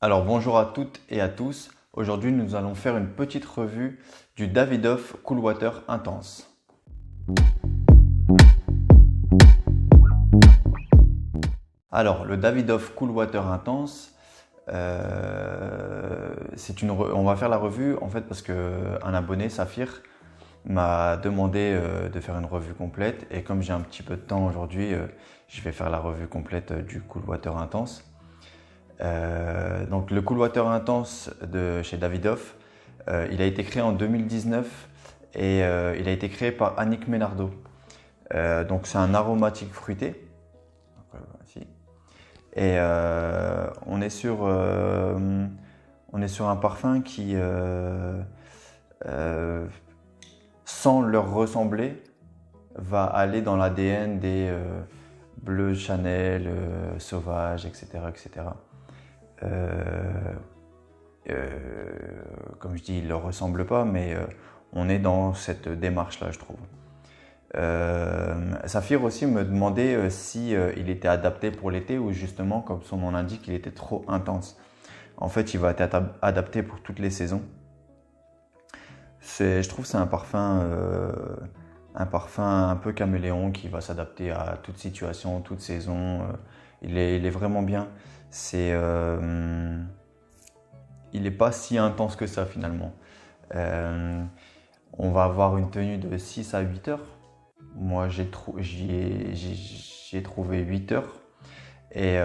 Alors bonjour à toutes et à tous. Aujourd'hui, nous allons faire une petite revue du Davidoff Cool Water Intense. Alors, le Davidoff Cool Water Intense, on va faire la revue en fait parce qu'un abonné, Saphir, m'a demandé de faire une revue complète et comme j'ai un petit peu de temps aujourd'hui, je vais faire la revue complète du Cool Water Intense. Donc le Cool Water Intense de chez Davidoff, il a été créé en 2019 et il a été créé par Annick Ménardo. Donc c'est un aromatique fruité. Voici. Et on est sur un parfum qui, sans leur ressembler, va aller dans l'ADN des Bleu Chanel, Sauvage, etc. etc. Comme je dis, il ne leur ressemble pas, mais on est dans cette démarche-là, je trouve. Saphir aussi me demandait si il était adapté pour l'été ou justement, comme son nom l'indique, il était trop intense. En fait, il va être adapté pour toutes les saisons. Je trouve que c'est un parfum un peu caméléon qui va s'adapter à toute situation, toute saison. Il est vraiment bien. Il n'est pas si intense que ça finalement. On va avoir une tenue de 6 à 8 heures. Moi, j'ai trouvé 8 heures. Et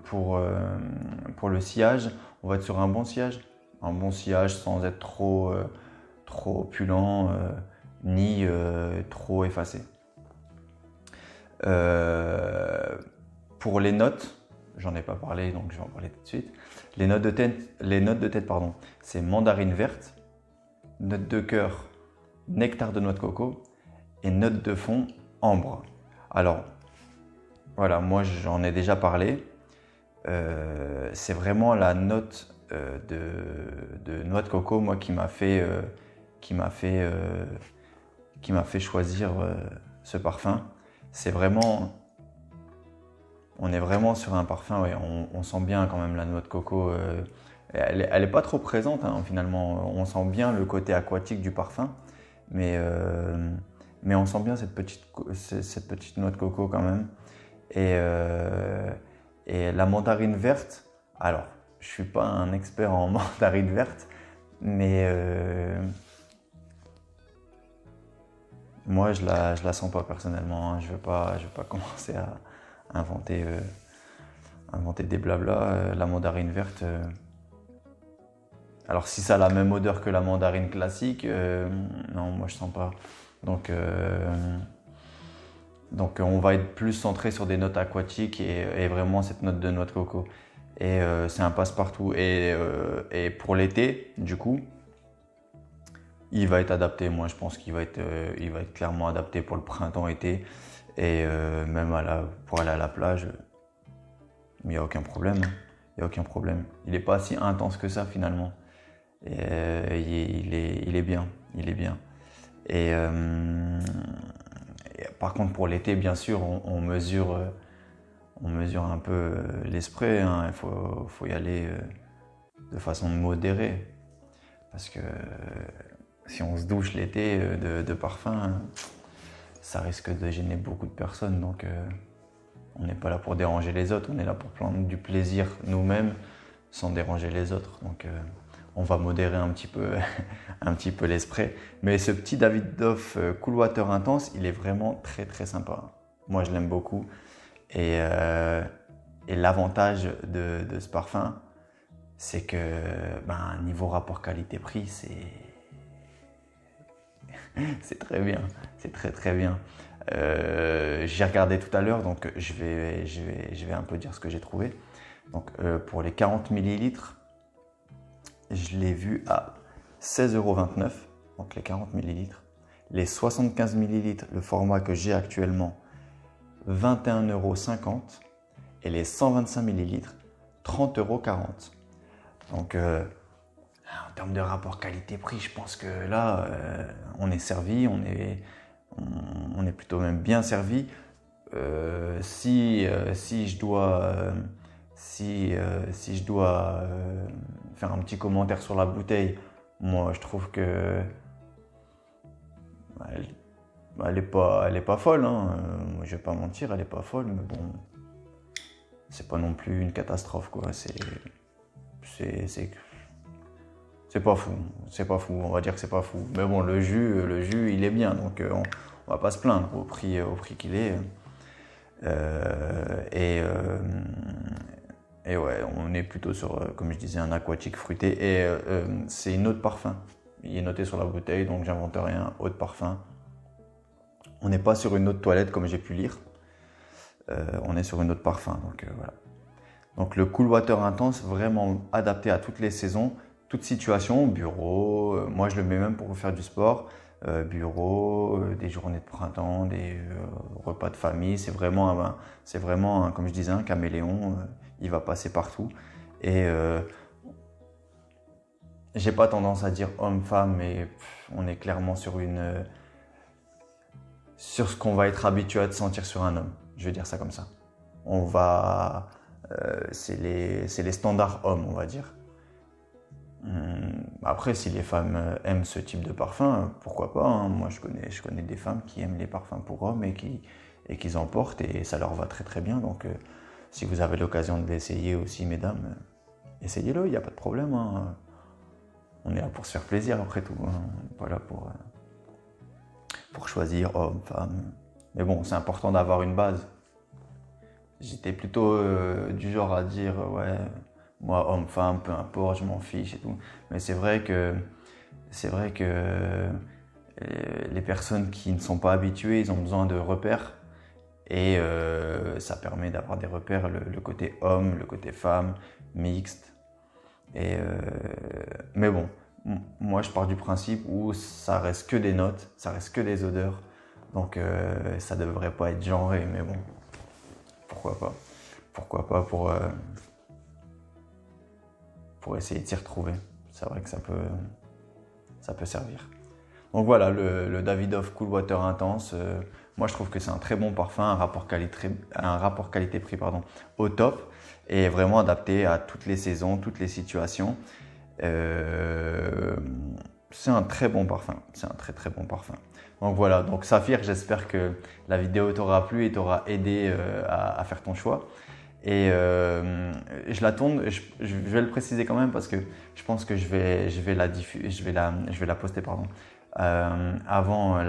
pour le sillage, on va être sur un bon sillage. Un bon sillage sans être trop opulent ni trop effacé. Pour les notes, j'en ai pas parlé donc je vais en parler tout de suite. Les notes de tête, pardon, c'est mandarine verte, note de cœur, nectar de noix de coco et note de fond, ambre. Alors voilà, moi j'en ai déjà parlé. C'est vraiment la note de noix de coco moi qui m'a fait choisir ce parfum. C'est vraiment, on est vraiment sur un parfum, ouais, on sent bien quand même la noix de coco. Elle est pas trop présente hein, finalement. On sent bien le côté aquatique du parfum, mais on sent bien cette petite noix de coco quand même. Et la mandarine verte, alors je suis pas un expert en mandarine verte, mais moi je la sens pas personnellement. Hein. Je vais pas commencer à inventer des blabla. La mandarine verte, alors si ça a la même odeur que la mandarine classique, non moi je sens pas. Donc on va être plus centré sur des notes aquatiques et vraiment cette note de noix de coco. Et c'est un passe-partout. Et pour l'été, du coup, il va être adapté. Moi je pense qu'il va être clairement adapté pour le printemps-été. Et même pour aller à la plage, il n'y a aucun problème. Il n'y a aucun problème. Il n'est pas si intense que ça finalement. Et, il est bien. Il est bien. Et par contre, pour l'été, bien sûr, on mesure un peu les sprays. Hein. Il faut y aller de façon modérée. Parce que si on se douche l'été de parfum, ça risque de gêner beaucoup de personnes. Donc, on n'est pas là pour déranger les autres. On est là pour prendre du plaisir nous-mêmes sans déranger les autres. Donc, on va modérer un petit peu les sprays. Mais ce petit Davidoff Cool Water Intense, il est vraiment très très sympa. Moi je l'aime beaucoup. Et l'avantage de ce parfum, c'est que niveau rapport qualité-prix, c'est très bien. C'est très très bien. J'ai regardé tout à l'heure, donc je vais un peu dire ce que j'ai trouvé. Donc pour les 40 ml, je l'ai vu à 16,29 €, donc les 40 ml. Les 75 ml, le format que j'ai actuellement, 21,50 €. Et les 125 ml, 30,40 €. Donc en termes de rapport qualité-prix, je pense que là, on est servi, on est plutôt même bien servi. Si je dois si je dois faire un petit commentaire sur la bouteille, moi je trouve que elle est pas folle, hein. Je vais pas mentir, elle est pas folle, mais bon, c'est pas non plus une catastrophe, quoi. C'est pas fou, on va dire que c'est pas fou. Mais bon, le jus, il est bien, donc on va pas se plaindre au prix qu'il est. Et ouais, on est plutôt sur, comme je disais, un aquatique fruité. Et c'est une eau de parfum. Il est noté sur la bouteille, donc j'invente rien, eau de parfum. On n'est pas sur une eau de toilette comme j'ai pu lire. On est sur une eau de parfum, donc voilà. Donc le Cool Water Intense, vraiment adapté à toutes les saisons, toutes situations, bureau, moi je le mets même pour faire du sport, bureau, des journées de printemps, des repas de famille, c'est vraiment, comme je disais, un caméléon, il va passer partout. Et j'ai pas tendance à dire homme-femme, mais on est clairement sur ce qu'on va être habitué à sentir sur un homme, je vais dire ça comme ça. C'est les standards hommes, on va dire. Après, si les femmes aiment ce type de parfum, pourquoi pas, hein. Moi, je connais des femmes qui aiment les parfums pour hommes et qu'ils en portent et ça leur va très très bien. Donc, si vous avez l'occasion de l'essayer aussi, mesdames, essayez-le, il n'y a pas de problème, hein. On est là pour se faire plaisir après tout, hein. On n'est pas là pour choisir homme, femme. Mais bon, c'est important d'avoir une base. J'étais plutôt du genre à dire, ouais, moi, homme, femme, peu importe, je m'en fiche et tout. Mais c'est vrai que les personnes qui ne sont pas habituées, ils ont besoin de repères. Et ça permet d'avoir des repères, le côté homme, le côté femme, mixte. Mais bon, moi je pars du principe où ça reste que des notes, ça reste que des odeurs. Donc ça ne devrait pas être genré, mais bon, pourquoi pas. Pourquoi pas pour essayer de s'y retrouver. C'est vrai que ça peut servir. Donc voilà, le Davidoff Cool Water Intense, moi je trouve que c'est un très bon parfum, un rapport qualité-prix au top et vraiment adapté à toutes les saisons, toutes les situations. C'est un très bon parfum, c'est un très très bon parfum. Donc voilà, donc Saphir, j'espère que la vidéo t'aura plu et t'aura aidé à faire ton choix. Et je la tourne, je vais le préciser quand même parce que je pense que je vais la poster avant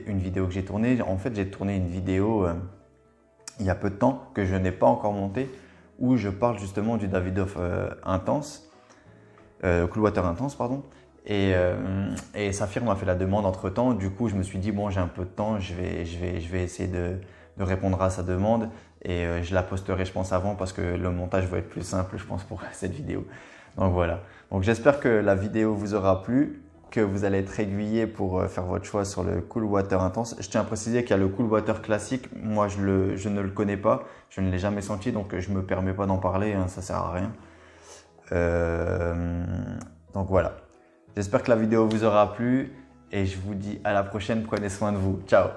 une vidéo que j'ai tournée. En fait, j'ai tourné une vidéo il y a peu de temps que je n'ai pas encore montée où je parle justement du Davidoff Intense, Cool Water Intense, pardon. Et Saphir m'a fait la demande entre temps. Du coup, je me suis dit, bon, j'ai un peu de temps, je vais essayer de répondre à sa demande. Et je la posterai, je pense, avant parce que le montage va être plus simple, je pense, pour cette vidéo. Donc voilà. Donc j'espère que la vidéo vous aura plu, que vous allez être aiguillé pour faire votre choix sur le Cool Water Intense. Je tiens à préciser qu'il y a le Cool Water classique. Moi, je ne le connais pas. Je ne l'ai jamais senti, donc je ne me permets pas d'en parler, hein, ça ne sert à rien. Donc voilà. J'espère que la vidéo vous aura plu et je vous dis à la prochaine. Prenez soin de vous. Ciao!